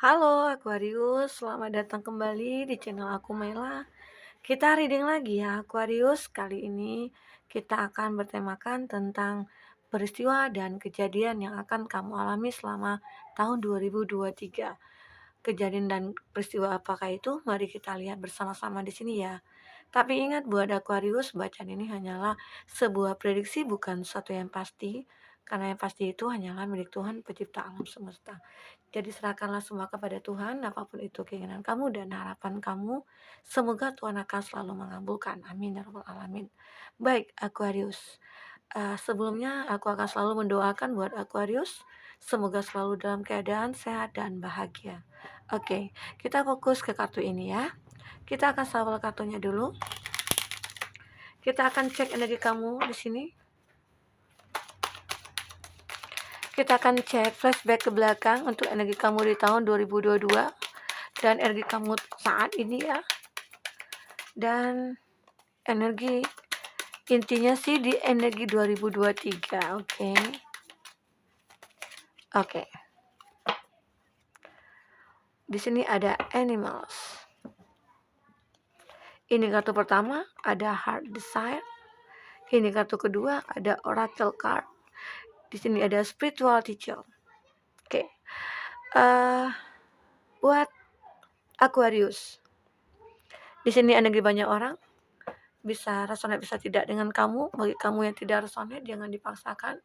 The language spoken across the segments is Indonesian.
Halo Aquarius, selamat datang kembali di channel aku Mela. Kita reading lagi ya Aquarius. Kali ini kita akan bertemakan tentang peristiwa dan kejadian yang akan kamu alami selama tahun 2023. Kejadian dan peristiwa apakah itu? Mari kita lihat bersama-sama di sini ya. Tapi ingat buat Aquarius, bacaan ini hanyalah sebuah prediksi, bukan sesuatu yang pasti. Karena yang pasti itu hanyalah milik Tuhan pencipta alam semesta. Jadi serahkanlah semua kepada Tuhan, apapun itu keinginan kamu dan harapan kamu. Semoga Tuhan akan selalu mengabulkan. Amin ya rabbal alamin. Baik Aquarius, sebelumnya aku akan selalu mendoakan buat Aquarius. Semoga selalu dalam keadaan sehat dan bahagia. Oke, kita fokus ke kartu ini ya. Kita akan shuffle kartunya dulu. Kita akan cek energi kamu di sini. Kita akan cek flashback ke belakang untuk energi kamu di tahun 2022 dan energi kamu saat ini ya. Dan energi intinya sih di energi 2023, oke. Oke. Di sini ada animals. Ini kartu pertama ada heart desire. Ini kartu kedua ada oracle card. Di sini ada spiritual teacher. Oke. Buat Aquarius. Di sini energi banyak orang. Bisa resonate bisa tidak dengan kamu. Bagi kamu yang tidak resonate jangan dipaksakan.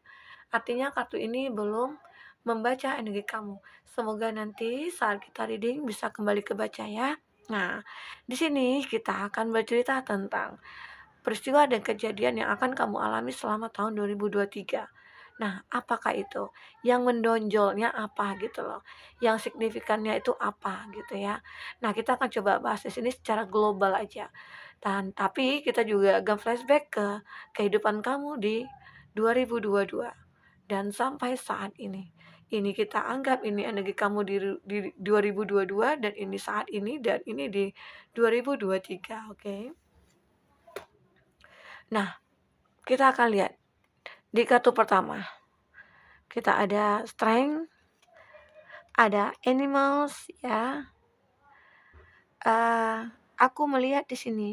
Artinya kartu ini belum membaca energi kamu. Semoga nanti saat kita reading bisa kembali kebaca ya. Nah, di sini kita akan bercerita tentang peristiwa dan kejadian yang akan kamu alami selama tahun 2023. Nah, apakah itu? Yang menonjolnya apa gitu loh. Yang signifikannya itu apa gitu ya. Nah, kita akan coba bahas di sini secara global aja. Dan tapi kita juga akan flashback ke kehidupan kamu di 2022 dan sampai saat ini. Ini kita anggap ini energi kamu di 2022 dan ini saat ini dan ini di 2023, oke. Nah, kita akan lihat di kartu pertama. Kita ada strength, ada animals ya. Aku melihat di sini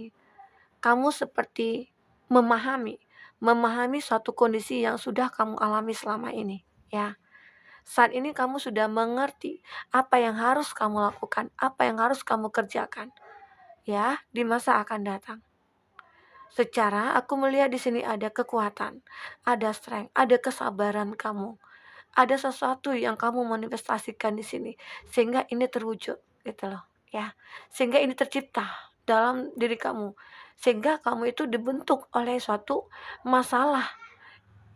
kamu seperti memahami suatu kondisi yang sudah kamu alami selama ini ya. Saat ini kamu sudah mengerti apa yang harus kamu lakukan, apa yang harus kamu kerjakan ya di masa akan datang. Secara aku melihat di sini ada kekuatan, ada strength, ada kesabaran kamu. Ada sesuatu yang kamu manifestasikan di sini sehingga ini terwujud gitu loh ya. Sehingga ini tercipta dalam diri kamu. Sehingga kamu itu dibentuk oleh suatu masalah.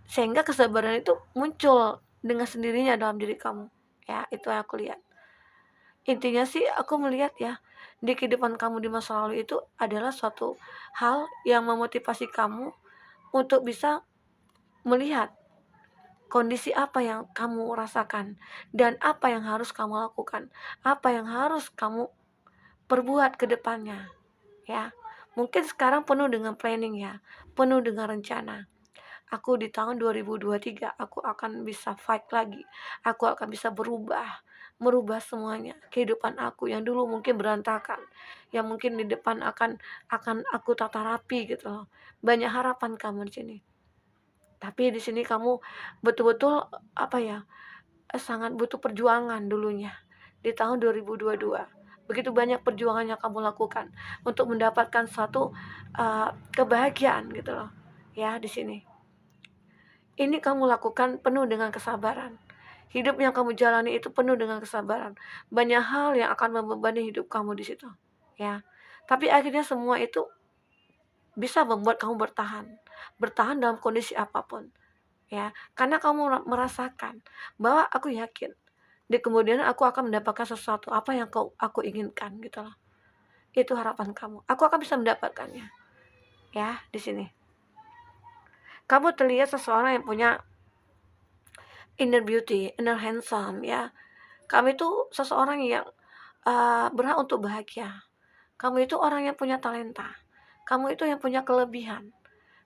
Sehingga kesabaran itu muncul dengan sendirinya dalam diri kamu. Ya, itu yang aku lihat. Intinya sih aku melihat ya, di kehidupan kamu di masa lalu itu adalah suatu hal yang memotivasi kamu untuk bisa melihat kondisi apa yang kamu rasakan dan apa yang harus kamu lakukan, apa yang harus kamu perbuat ke depannya ya. Mungkin sekarang penuh dengan planning ya, penuh dengan rencana. Aku di tahun 2023 aku akan bisa fight lagi. Aku akan bisa merubah semuanya. Kehidupan aku yang dulu mungkin berantakan, yang mungkin di depan akan aku tata rapi gitu loh. Banyak harapan kamu di sini. Tapi di sini kamu betul-betul sangat butuh perjuangan dulunya di tahun 2022. Begitu banyak perjuangan yang kamu lakukan untuk mendapatkan suatu kebahagiaan gitu loh. Ya, di sini. Ini kamu lakukan penuh dengan kesabaran. Hidup yang kamu jalani itu penuh dengan kesabaran. Banyak hal yang akan membebani hidup kamu di situ. Ya. Tapi akhirnya semua itu bisa membuat kamu bertahan. Bertahan dalam kondisi apapun. Ya, karena kamu merasakan bahwa aku yakin di kemudian aku akan mendapatkan sesuatu apa yang aku inginkan gitu loh. Itu harapan kamu. Aku akan bisa mendapatkannya. Ya, di sini. Kamu terlihat seseorang yang punya inner beauty, inner handsome ya. Kamu itu seseorang yang berhak untuk bahagia. Kamu itu orang yang punya talenta. Kamu itu yang punya kelebihan.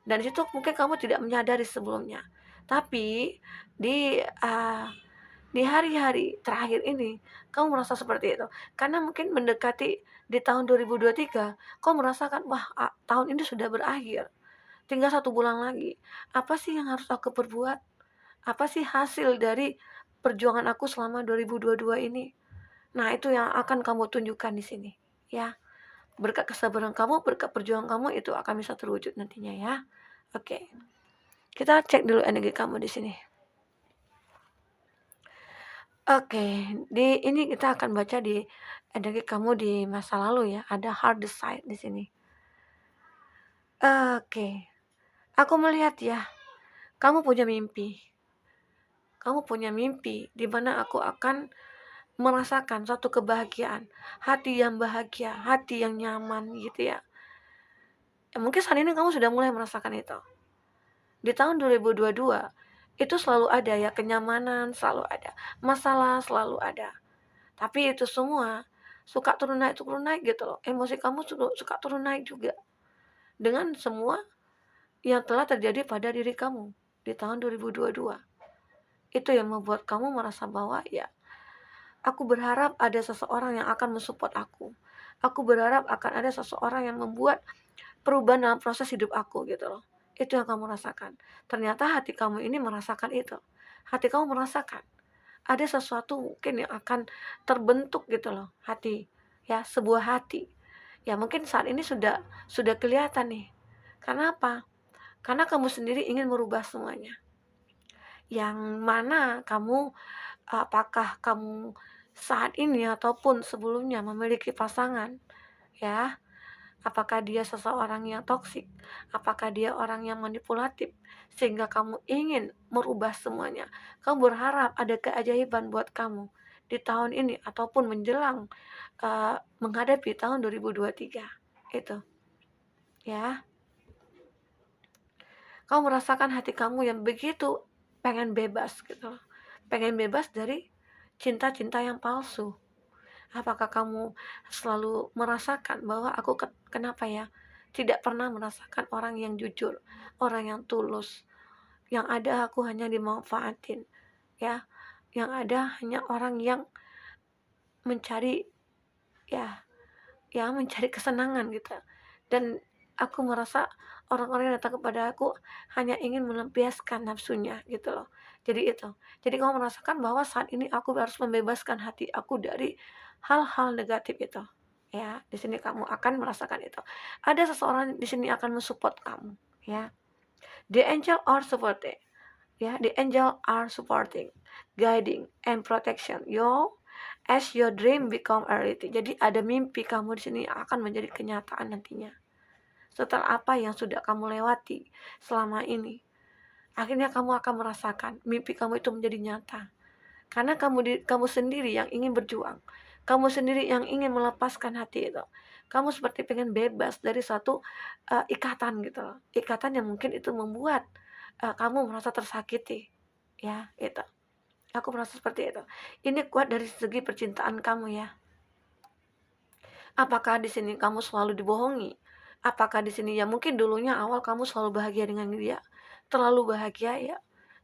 Dan di situ mungkin kamu tidak menyadari sebelumnya. Tapi di di hari-hari terakhir ini kamu merasa seperti itu. Karena mungkin mendekati di tahun 2023, kamu merasakan, "Wah, tahun ini sudah berakhir, tinggal 1 bulan lagi. Apa sih yang harus aku perbuat? Apa sih hasil dari perjuangan aku selama 2022 ini?" Nah, itu yang akan kamu tunjukkan di sini, ya. Berkat kesabaran kamu, berkat perjuangan kamu, itu akan bisa terwujud nantinya, ya. Oke, kita cek dulu energi kamu di sini. Oke, di ini kita akan baca di energi kamu di masa lalu, ya. Ada hard decide di sini. Oke, aku melihat, ya, kamu punya mimpi. Kamu punya mimpi di mana aku akan merasakan suatu kebahagiaan, hati yang bahagia, hati yang nyaman, gitu ya. Ya, mungkin saat ini kamu sudah mulai merasakan itu. Di tahun 2022 itu selalu ada, ya, kenyamanan selalu ada, masalah selalu ada. Tapi itu semua suka turun naik gitu loh. Emosi kamu suka turun naik juga dengan semua yang telah terjadi pada diri kamu di tahun 2022. Itu yang membuat kamu merasa bahwa, ya, aku berharap ada seseorang yang akan mensupport aku. Aku berharap akan ada seseorang yang membuat perubahan dalam proses hidup aku, gitu loh. Itu yang kamu rasakan. Ternyata hati kamu ini merasakan itu. Hati kamu merasakan ada sesuatu mungkin yang akan terbentuk, gitu loh, hati, ya, sebuah hati. Ya, mungkin saat ini sudah kelihatan nih. Karena apa? Karena kamu sendiri ingin merubah semuanya. Yang mana kamu, apakah kamu saat ini ataupun sebelumnya memiliki pasangan, ya? Apakah dia seseorang yang toksik? Apakah dia orang yang manipulatif? Sehingga kamu ingin merubah semuanya. Kamu berharap ada keajaiban buat kamu di tahun ini ataupun menjelang menghadapi tahun 2023. Itu, ya. Kamu merasakan hati kamu yang begitu pengen bebas, gitu loh. Pengen bebas dari cinta-cinta yang palsu. Apakah kamu selalu merasakan bahwa aku kenapa ya tidak pernah merasakan orang yang jujur, orang yang tulus. Yang ada aku hanya dimanfaatin, ya. Yang ada hanya orang yang mencari, ya, mencari kesenangan gitu. Dan aku merasa orang-orang yang datang kepada aku hanya ingin melampiaskan nafsunya, gitu loh. Jadi itu. Jadi kamu merasakan bahwa saat ini aku harus membebaskan hati aku dari hal-hal negatif itu. Ya, di sini kamu akan merasakan itu. Ada seseorang di sini akan mensupport kamu, ya. The angel are supporting, ya. The angel are supporting, guiding and protection you as your dream become a reality. Jadi ada mimpi kamu di sini akan menjadi kenyataan nantinya. Setelah apa yang sudah kamu lewati selama ini, akhirnya kamu akan merasakan mimpi kamu itu menjadi nyata. Karena kamu sendiri yang ingin berjuang. Kamu sendiri yang ingin melepaskan hati itu. Kamu seperti pengen bebas dari satu ikatan, gitu loh. Ikatan yang mungkin itu membuat kamu merasa tersakiti. Ya, itu. Aku merasa seperti itu. Ini kuat dari segi percintaan kamu, ya. Apakah di sini kamu selalu dibohongi? Apakah di sini, ya, mungkin dulunya awal kamu selalu bahagia dengan dia, terlalu bahagia, ya,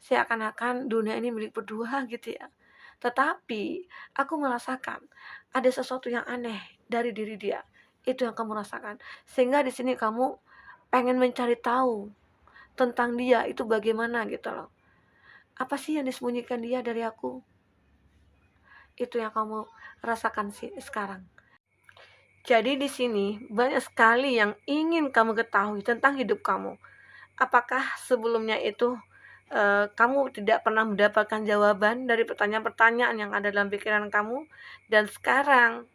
seakan-akan dunia ini milik berdua, gitu ya. Tetapi aku merasakan ada sesuatu yang aneh dari diri dia. Itu yang kamu rasakan. Sehingga di sini kamu pengen mencari tahu tentang dia itu bagaimana, gitu loh. Apa sih yang disembunyikan dia dari aku? Itu yang kamu rasakan sih sekarang. Jadi di sini banyak sekali yang ingin kamu ketahui tentang hidup kamu. Apakah sebelumnya itu kamu tidak pernah mendapatkan jawaban dari pertanyaan-pertanyaan yang ada dalam pikiran kamu, dan sekarang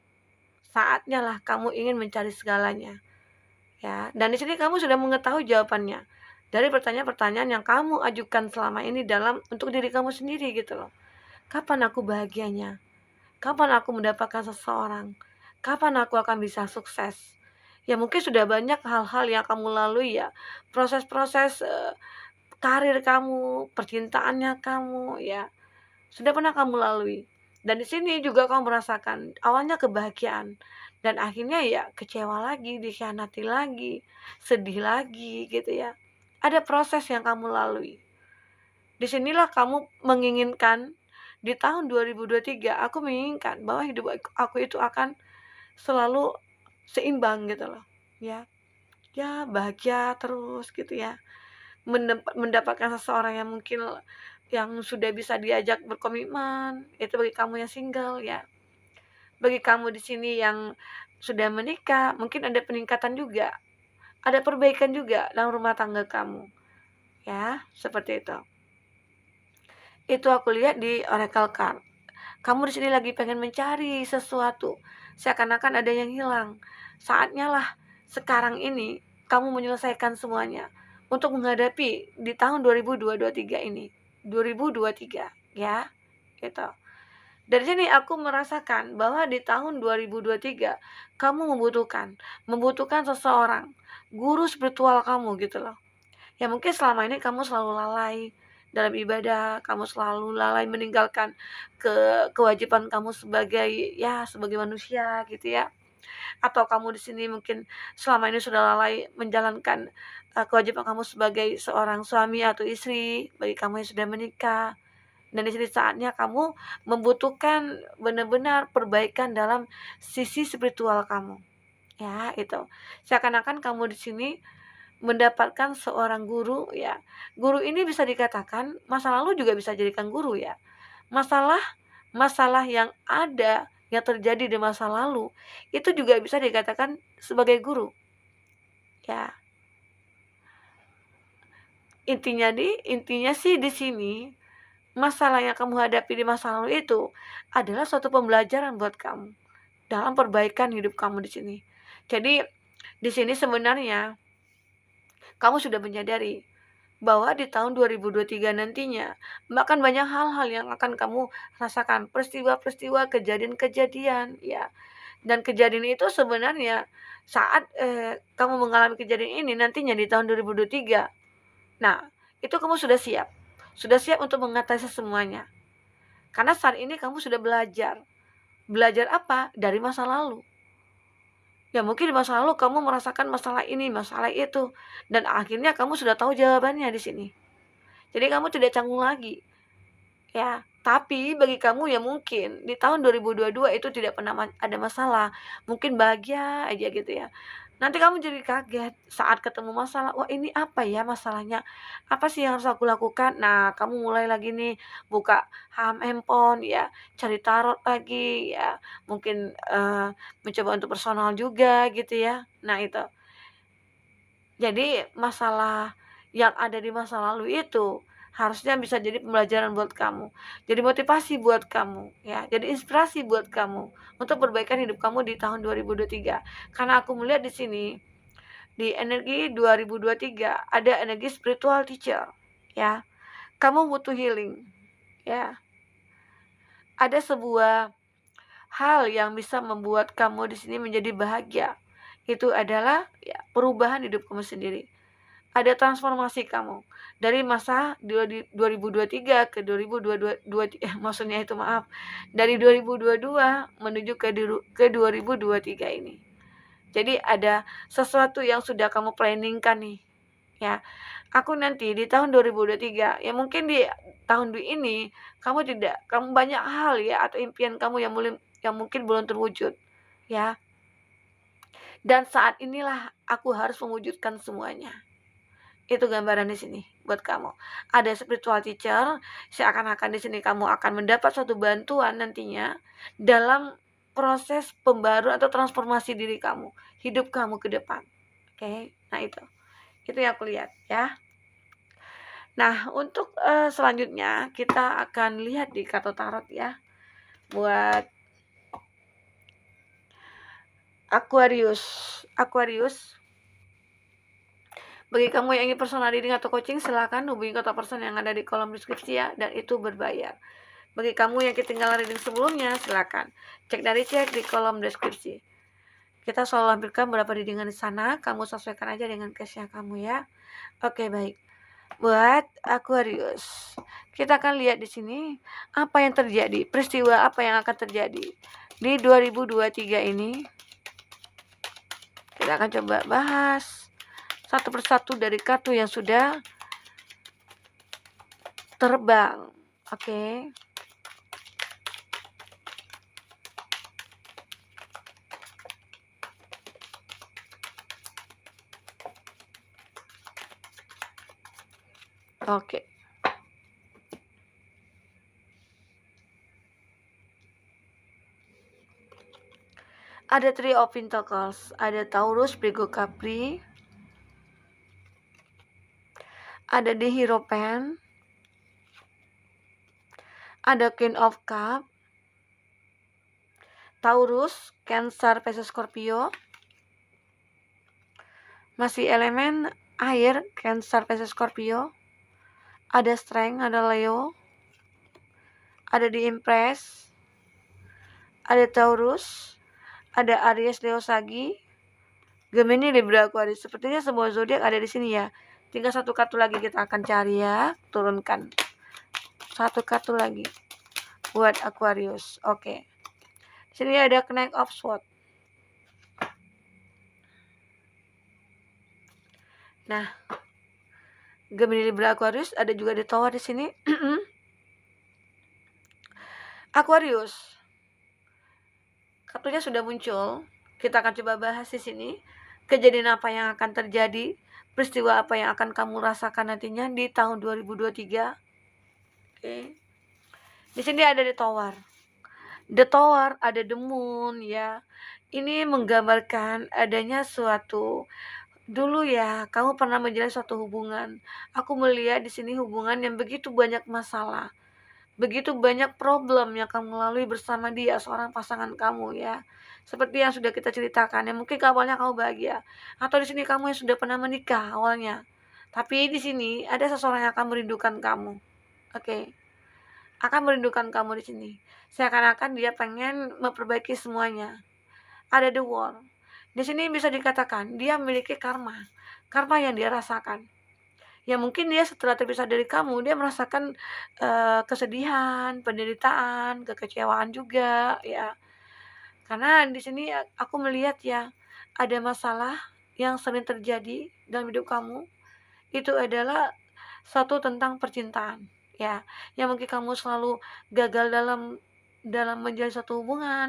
saatnya lah kamu ingin mencari segalanya, ya. Dan di sini kamu sudah mengetahui jawabannya dari pertanyaan-pertanyaan yang kamu ajukan selama ini dalam untuk diri kamu sendiri, gitu loh. Kapan aku bahagianya? Kapan aku mendapatkan seseorang? Kapan aku akan bisa sukses? Ya, mungkin sudah banyak hal-hal yang kamu lalui, ya. Proses-proses karir kamu, percintaannya kamu, ya. Sudah pernah kamu lalui. Dan di sini juga kamu merasakan awalnya kebahagiaan dan akhirnya, ya, kecewa lagi, dikhianati lagi, sedih lagi, gitu ya. Ada proses yang kamu lalui. Disinilah kamu menginginkan di tahun 2023 aku menginginkan bahwa hidup aku itu akan selalu seimbang gitu loh, ya. Ya bahagia terus gitu ya, mendapatkan seseorang yang mungkin yang sudah bisa diajak berkomitmen, itu bagi kamu yang single ya. Bagi kamu di sini yang sudah menikah, mungkin ada peningkatan juga, ada perbaikan juga dalam rumah tangga kamu, ya, seperti itu. Itu aku lihat di oracle card. Kamu di sini lagi pengen mencari sesuatu, seakan-akan ada yang hilang. Saatnya lah sekarang ini kamu menyelesaikan semuanya untuk menghadapi di tahun 2023 ini. 2023 ya. Gitu. Dari sini aku merasakan bahwa di tahun 2023 kamu membutuhkan seseorang, guru spiritual kamu gitu loh. Ya mungkin selama ini kamu selalu lalai dalam ibadah, kamu selalu lalai meninggalkan kewajiban kamu sebagai manusia gitu ya. Atau kamu di sini mungkin selama ini sudah lalai menjalankan kewajiban kamu sebagai seorang suami atau istri bagi kamu yang sudah menikah. Dan di sini saatnya kamu membutuhkan benar-benar perbaikan dalam sisi spiritual kamu. Ya, itu. Seakan-akan kamu di sini mendapatkan seorang guru ya. Guru ini bisa dikatakan masa lalu juga bisa jadikan guru ya. Masalah yang ada yang terjadi di masa lalu itu juga bisa dikatakan sebagai guru. Ya. Intinya sih di sini masalah yang kamu hadapi di masa lalu itu adalah suatu pembelajaran buat kamu dalam perbaikan hidup kamu di sini. Jadi di sini sebenarnya kamu sudah menyadari bahwa di tahun 2023 nantinya bahkan banyak hal-hal yang akan kamu rasakan, peristiwa-peristiwa, kejadian-kejadian ya. Dan kejadian itu sebenarnya saat kamu mengalami kejadian ini nantinya di tahun 2023. Nah, itu kamu sudah siap. Sudah siap untuk mengatasi semuanya. Karena saat ini kamu sudah belajar. Belajar apa? Dari masa lalu. Ya mungkin di masa lalu kamu merasakan masalah ini, masalah itu. Dan akhirnya kamu sudah tahu jawabannya di sini. Jadi kamu tidak canggung lagi. Ya, tapi bagi kamu yang mungkin di tahun 2022 itu tidak pernah ada masalah. Mungkin bahagia aja gitu ya. Nanti kamu jadi kaget saat ketemu masalah, wah ini apa ya masalahnya? Apa sih yang harus aku lakukan? Nah, kamu mulai lagi nih buka handphone ya, cari tarot lagi ya, mungkin mencoba untuk personal juga gitu ya. Nah, itu. Jadi masalah yang ada di masa lalu itu harusnya bisa jadi pembelajaran buat kamu. Jadi motivasi buat kamu ya, jadi inspirasi buat kamu untuk perbaikan hidup kamu di tahun 2023. Karena aku melihat di sini di energi 2023 ada energi spiritual teacher ya. Kamu butuh healing ya. Ada sebuah hal yang bisa membuat kamu di sini menjadi bahagia. Itu adalah ya, perubahan hidup kamu sendiri. Ada transformasi kamu dari masa 2023 ke 2022 maksudnya itu maaf dari 2022 menuju ke 2023 ini. Jadi ada sesuatu yang sudah kamu planningkan nih ya. Aku nanti di tahun 2023 ya mungkin di tahun ini kamu banyak hal ya atau impian kamu yang mungkin belum terwujud ya. Dan saat inilah aku harus mewujudkan semuanya. Itu gambaran di sini buat kamu. Ada spiritual teacher, seakan-akan di sini kamu akan mendapat suatu bantuan nantinya dalam proses pembaruan atau transformasi diri kamu, hidup kamu ke depan. Oke, nah itu yang aku lihat ya. Nah, untuk selanjutnya kita akan lihat di kartu tarot ya, buat Aquarius. Bagi kamu yang ingin personal reading atau coaching, silakan hubungi kontak person yang ada di kolom deskripsi ya, dan itu berbayar. Bagi kamu yang ketinggalan reading sebelumnya, silakan cek di kolom deskripsi. Kita selalu lampirkan beberapa readingan di sana, kamu sesuaikan aja dengan case-nya kamu ya. Oke, baik. Buat Aquarius, kita akan lihat di sini apa yang terjadi, peristiwa apa yang akan terjadi di 2023 ini. Kita akan coba bahas satu persatu dari kartu yang sudah terbang. Oke. Oke. Ada Three of Pentacles, ada Taurus, Virgo, Capri, ada The Hierophant, ada Queen of Cup, Taurus, Cancer, Pisces, Scorpio, masih elemen air, Cancer, Pisces, Scorpio, ada Strength, ada Leo, ada The Empress, ada Taurus, ada Aries, Leo, Sagi, Gemini, Libra, Aquarius. Sepertinya semua zodiak ada di sini ya. Tinggal satu kartu lagi kita akan cari ya, turunkan satu kartu lagi buat Aquarius. Oke. Sini ada Knight of Swords. Nah, Gemini, Libra, Aquarius, ada juga di Tower di sini. Aquarius. Kartunya sudah muncul. Kita akan coba bahas di sini. Kejadian apa yang akan terjadi, peristiwa apa yang akan kamu rasakan nantinya di tahun 2023. Oke. Di sini ada di Tower. The Tower, ada the Moon ya. Ini menggambarkan adanya suatu dulu ya, kamu pernah menjalin suatu hubungan. Aku melihat di sini hubungan yang begitu banyak masalah. Begitu banyak problem yang kamu lalui bersama dia, seorang pasangan kamu ya. Seperti yang sudah kita ceritakan, ya mungkin awalnya kamu bahagia, atau di sini kamu yang sudah pernah menikah awalnya. Tapi di sini ada seseorang yang akan merindukan kamu. Oke. Akan merindukan kamu di sini. Seakan-akan dia pengen memperbaiki semuanya. Ada the world. Di sini bisa dikatakan dia memiliki karma. Karma yang dia rasakan. Ya mungkin dia setelah terpisah dari kamu, dia merasakan kesedihan, penderitaan, kekecewaan juga ya. Karena di sini aku melihat ya, ada masalah yang sering terjadi dalam hidup kamu. Itu adalah satu tentang percintaan ya, yang mungkin kamu selalu gagal dalam menjalin satu hubungan,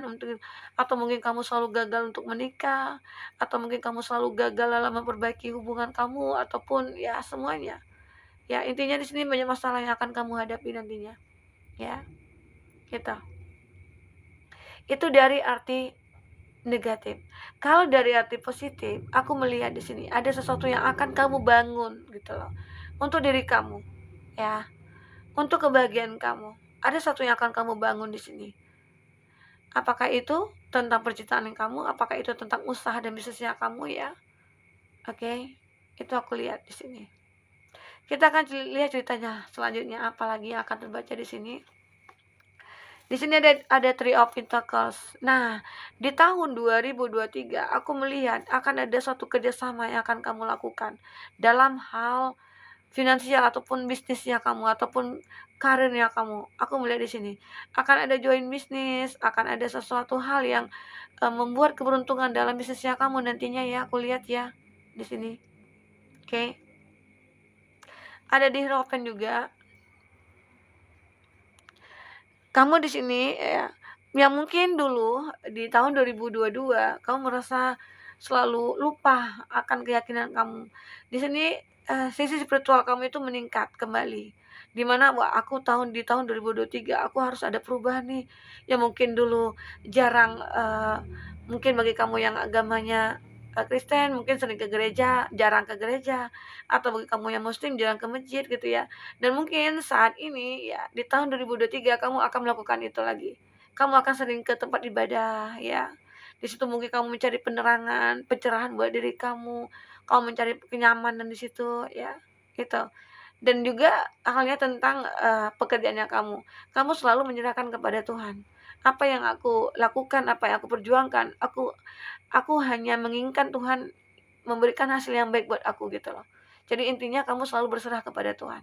atau mungkin kamu selalu gagal untuk menikah, atau mungkin kamu selalu gagal dalam memperbaiki hubungan kamu, ataupun ya semuanya. Ya intinya di sini banyak masalah yang akan kamu hadapi nantinya. Ya, gitu. Itu dari arti negatif. Kalau dari arti positif, aku melihat di sini ada sesuatu yang akan kamu bangun gitu loh. Untuk diri kamu, ya. Untuk kebahagiaan kamu. Ada sesuatu yang akan kamu bangun di sini. Apakah itu tentang percintaan kamu, apakah itu tentang usaha dan bisnisnya kamu ya. Oke. Itu aku lihat di sini. Kita akan lihat ceritanya selanjutnya apalagi yang akan terbaca di sini. Di sini ada Three of Pentacles. Nah, di tahun 2023 aku melihat akan ada suatu kerjasama yang akan kamu lakukan dalam hal finansial ataupun bisnisnya kamu ataupun karirnya kamu. Aku melihat di sini akan ada join bisnis, akan ada sesuatu hal yang membuat keberuntungan dalam bisnisnya kamu nantinya ya. Aku lihat ya di sini. Oke. Ada di Hierophant juga. Kamu di sini ya, yang mungkin dulu di tahun 2022 kamu merasa selalu lupa akan keyakinan kamu. Di sini sisi spiritual kamu itu meningkat kembali. Dimana wah aku di tahun 2023 aku harus ada perubahan nih. Yang mungkin dulu jarang mungkin bagi kamu yang agamanya Kristen mungkin sering ke gereja, jarang ke gereja, atau bagi kamu yang muslim jarang ke masjid gitu ya. Dan mungkin saat ini ya di tahun 2023 kamu akan melakukan itu lagi. Kamu akan sering ke tempat ibadah ya. Di situ mungkin kamu mencari penerangan, pencerahan buat diri kamu. Kamu mencari kenyamanan di situ ya. Gitu. Dan juga halnya tentang pekerjaannya kamu. Kamu selalu menyerahkan kepada Tuhan. Apa yang aku lakukan, apa yang aku perjuangkan, aku hanya menginginkan Tuhan memberikan hasil yang baik buat aku gitu loh. Jadi intinya kamu selalu berserah kepada Tuhan.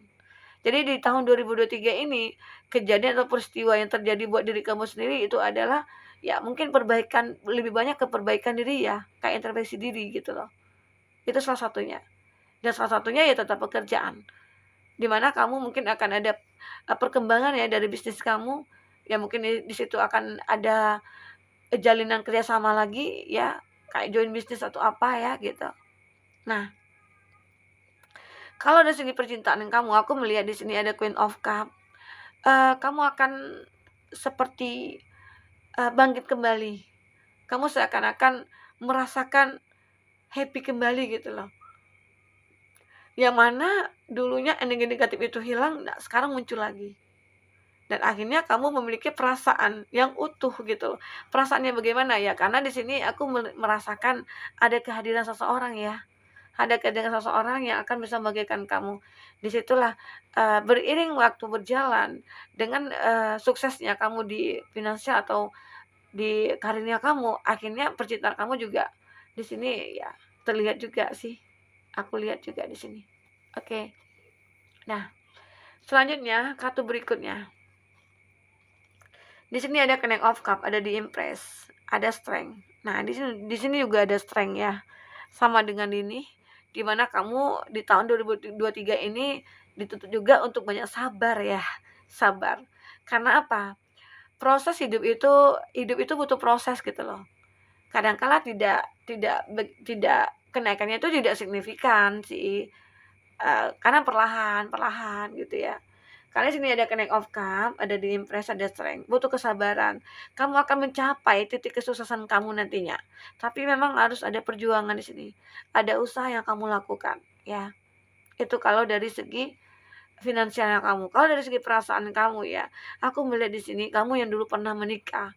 Jadi di tahun 2023 ini kejadian atau peristiwa yang terjadi buat diri kamu sendiri itu adalah ya mungkin perbaikan, lebih banyak ke perbaikan diri ya, kayak introspeksi diri gitu loh. Itu salah satunya. Dan salah satunya ya tetap pekerjaan. Dimana kamu mungkin akan ada perkembangan ya dari bisnis kamu. Ya mungkin di situ akan ada jalinan kerjasama lagi ya, kayak join bisnis atau apa ya gitu. Nah, Kalau dari segi percintaan kamu, aku melihat di sini ada Queen of Cup. Kamu akan seperti bangkit kembali. Kamu seakan-akan merasakan happy kembali gitu loh. Yang mana dulunya energi negatif itu hilang, nah sekarang muncul lagi. Dan akhirnya kamu memiliki perasaan yang utuh gitu loh. Perasaannya bagaimana ya? Karena di sini aku merasakan ada kehadiran seseorang ya. Ada kehadiran seseorang yang akan bisa membagikan kamu. Disitulah beriring waktu berjalan dengan suksesnya kamu di finansial atau di karirnya kamu, akhirnya percintaan kamu juga di sini ya terlihat juga sih. Aku lihat juga di sini. Oke. Nah, selanjutnya kartu berikutnya. Di sini ada Knight of Cup, ada di Impress, ada Strength. Nah, di sini juga ada Strength ya. Sama dengan ini, di mana kamu di tahun 2023 ini dituntut juga untuk banyak sabar ya. Sabar. Karena apa? Proses hidup itu butuh proses gitu loh. Kadang-kala tidak kenaikannya itu tidak signifikan sih. Karena perlahan gitu ya. Karena sini ada Connect of Cup, ada di Impress, ada Strength. Butuh kesabaran. Kamu akan mencapai titik kesuksesan kamu nantinya. Tapi memang harus ada perjuangan di sini. Ada usaha yang kamu lakukan, ya. Itu kalau dari segi finansialnya kamu. Kalau dari segi perasaan kamu ya, aku melihat di sini kamu yang dulu pernah menikah,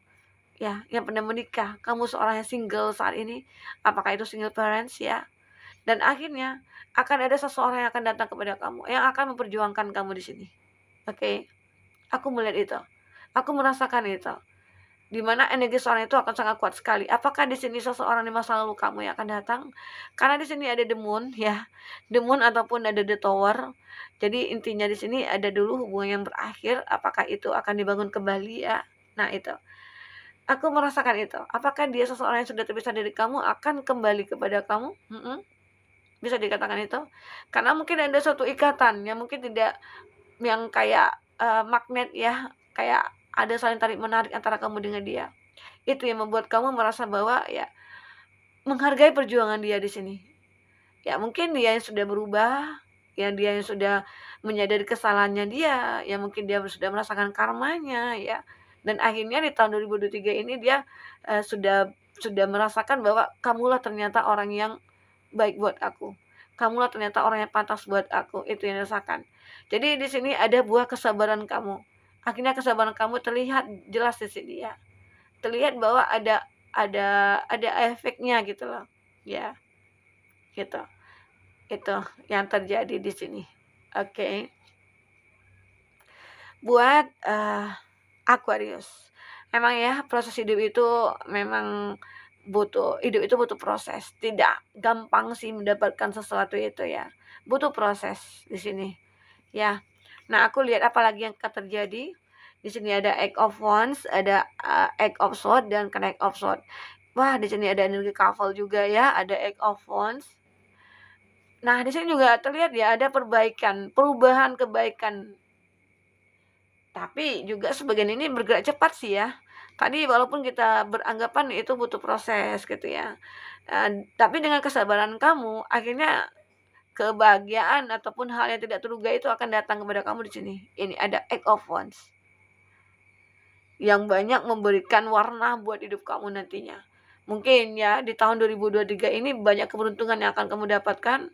ya, yang pernah menikah, kamu seorang yang single saat ini, apakah itu single parents ya? Dan akhirnya akan ada seseorang yang akan datang kepada kamu, yang akan memperjuangkan kamu di sini. Oke, aku melihat itu. Aku merasakan itu. Di mana energi seorang itu akan sangat kuat sekali. Apakah di sini seseorang di masa lalu kamu yang akan datang? Karena di sini ada the moon ya. The moon ataupun ada the tower. Jadi intinya di sini ada dulu hubungan yang berakhir, apakah itu akan dibangun kembali ya? Nah, itu. Aku merasakan itu. Apakah dia seseorang yang sudah terpisah dari kamu akan kembali kepada kamu? Bisa dikatakan itu. Karena mungkin ada suatu ikatan yang mungkin tidak yang kayak magnet ya, kayak ada saling tarik menarik antara kamu dengan dia. Itu yang membuat kamu merasa bahwa ya menghargai perjuangan dia di sini. Ya mungkin dia yang sudah berubah, dia yang sudah menyadari kesalahannya dia, ya mungkin dia sudah merasakan karmanya ya. Dan akhirnya di tahun 2023 ini dia sudah merasakan bahwa kamulah ternyata orang yang baik buat aku. Kamulah ternyata orang yang pantas buat aku. Itu yang dirasakan. Jadi di sini ada buah kesabaran kamu. Akhirnya kesabaran kamu terlihat jelas di sini ya. Terlihat bahwa ada efeknya gitu loh. Ya, gitu. Itu yang terjadi di sini. Oke. Buat Aquarius. Emang ya proses hidup itu memang hidup itu butuh proses. Tidak gampang sih mendapatkan sesuatu itu ya. Butuh proses di sini. Ya. Nah, aku lihat apa lagi yang akan terjadi. Di sini ada Eight of Wands, ada Eight of Swords dan Knight of Swords. Wah, di sini ada energi couple juga ya, ada Eight of Wands. Nah, di sini juga terlihat ya ada perubahan kebaikan. Tapi juga sebagian ini bergerak cepat sih ya. Tadi walaupun kita beranggapan itu butuh proses gitu ya. Tapi dengan kesabaran kamu, akhirnya kebahagiaan ataupun hal yang tidak terduga itu akan datang kepada kamu di sini. Ini ada Eight of Wands yang banyak memberikan warna buat hidup kamu nantinya. Mungkin ya di tahun 2023 ini banyak keberuntungan yang akan kamu dapatkan,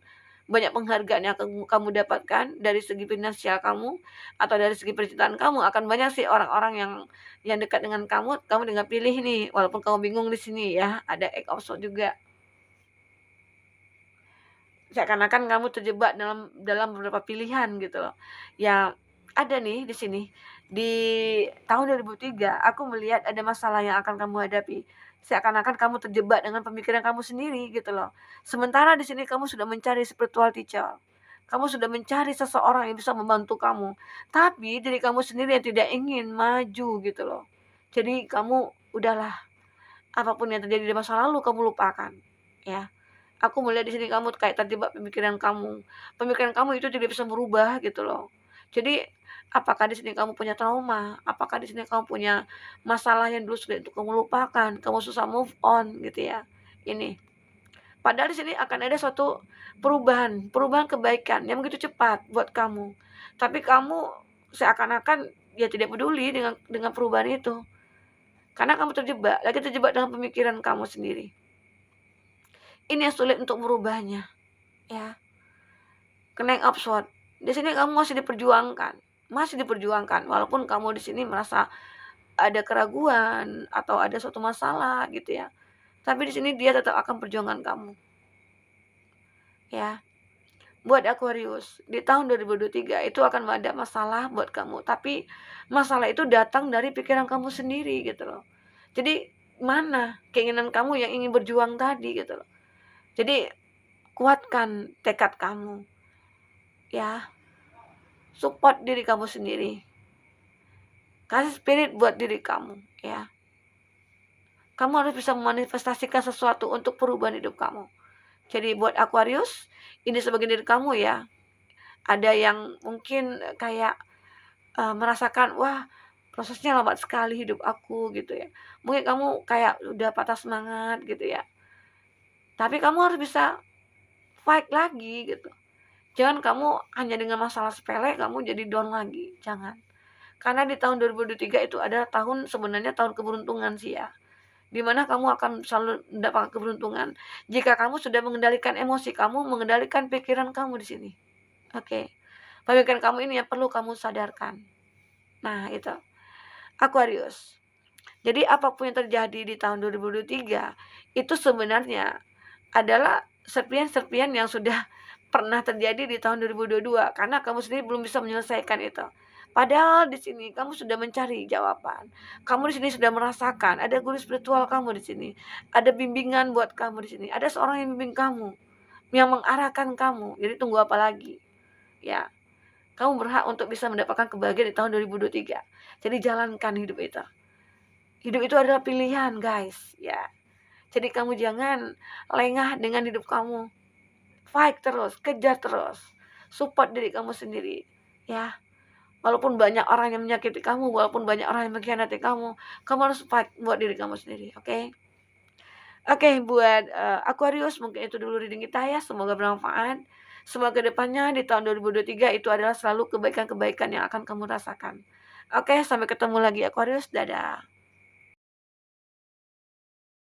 banyak penghargaan yang akan kamu dapatkan dari segi finansial kamu atau dari segi percintaan kamu. Akan banyak sih orang-orang yang dekat dengan kamu tinggal pilih nih, walaupun kamu bingung di sini ya, ada Eight of Swords juga. Seakan-akan kamu terjebak dalam beberapa pilihan gitu loh. Ya ada nih di sini. Di tahun 2003 aku melihat ada masalah yang akan kamu hadapi. Seakan-akan kamu terjebak dengan pemikiran kamu sendiri gitu loh. Sementara di sini kamu sudah mencari spiritual teacher. Kamu sudah mencari seseorang yang bisa membantu kamu. Tapi diri kamu sendiri yang tidak ingin maju gitu loh. Jadi kamu udahlah, apapun yang terjadi di masa lalu kamu lupakan. Ya. Aku melihat di sini kamu kayak terjebak pemikiran kamu. Pemikiran kamu itu tidak bisa berubah gitu loh. Jadi apakah di sini kamu punya trauma? Apakah di sini kamu punya masalah yang dulu sudah itu kamu lupakan? Kamu susah move on gitu ya. Ini. Padahal di sini akan ada suatu perubahan kebaikan yang begitu cepat buat kamu. Tapi kamu seakan-akan ya tidak peduli dengan perubahan itu. Karena kamu terjebak dalam pemikiran kamu sendiri. Ini yang sulit untuk merubahnya, ya. Connect upward. Di sini kamu masih diperjuangkan walaupun kamu di sini merasa ada keraguan atau ada suatu masalah gitu ya. Tapi di sini dia tetap akan perjuangan kamu. Ya. Buat Aquarius, di tahun 2023 itu akan ada masalah buat kamu, tapi masalah itu datang dari pikiran kamu sendiri gitu loh. Jadi mana keinginan kamu yang ingin berjuang tadi gitu loh. Jadi kuatkan tekad kamu. Ya, support diri kamu sendiri. Kasih spirit buat diri kamu, ya. Kamu harus bisa memanifestasikan sesuatu untuk perubahan hidup kamu. Jadi buat Aquarius, ini sebagai diri kamu ya. Ada yang mungkin kayak merasakan, wah prosesnya lambat sekali hidup aku gitu ya. Mungkin kamu kayak udah patah semangat gitu ya. Tapi kamu harus bisa fight lagi gitu. Jangan kamu hanya dengan masalah sepele kamu jadi down lagi, jangan. Karena di tahun 2023 itu adalah sebenarnya tahun keberuntungan sih ya. Dimana kamu akan selalu mendapatkan keberuntungan jika kamu sudah mengendalikan emosi kamu, mengendalikan pikiran kamu di sini. Oke. Pemikiran kamu ini yang perlu kamu sadarkan. Nah, itu. Aquarius. Jadi apapun yang terjadi di tahun 2023 itu sebenarnya adalah serpian-serpian yang sudah pernah terjadi di tahun 2022 karena kamu sendiri belum bisa menyelesaikan itu. Padahal di sini kamu sudah mencari jawaban. Kamu di sini sudah merasakan ada guru spiritual kamu di sini. Ada bimbingan buat kamu di sini. Ada seorang yang bimbing kamu, yang mengarahkan kamu. Jadi tunggu apa lagi? Ya. Kamu berhak untuk bisa mendapatkan kebahagiaan di tahun 2023. Jadi jalankan hidup itu. Hidup itu adalah pilihan, guys. Ya. Jadi kamu jangan lengah dengan hidup kamu. Fight terus, kejar terus. Support diri kamu sendiri. Ya. Walaupun banyak orang yang menyakiti kamu, walaupun banyak orang yang mengkhianati kamu harus fight buat diri kamu sendiri, oke? Oke, buat Aquarius mungkin itu dulu reading kita ya. Semoga bermanfaat. Semoga depannya di tahun 2023 itu adalah selalu kebaikan-kebaikan yang akan kamu rasakan. Oke, sampai ketemu lagi Aquarius. Dadah.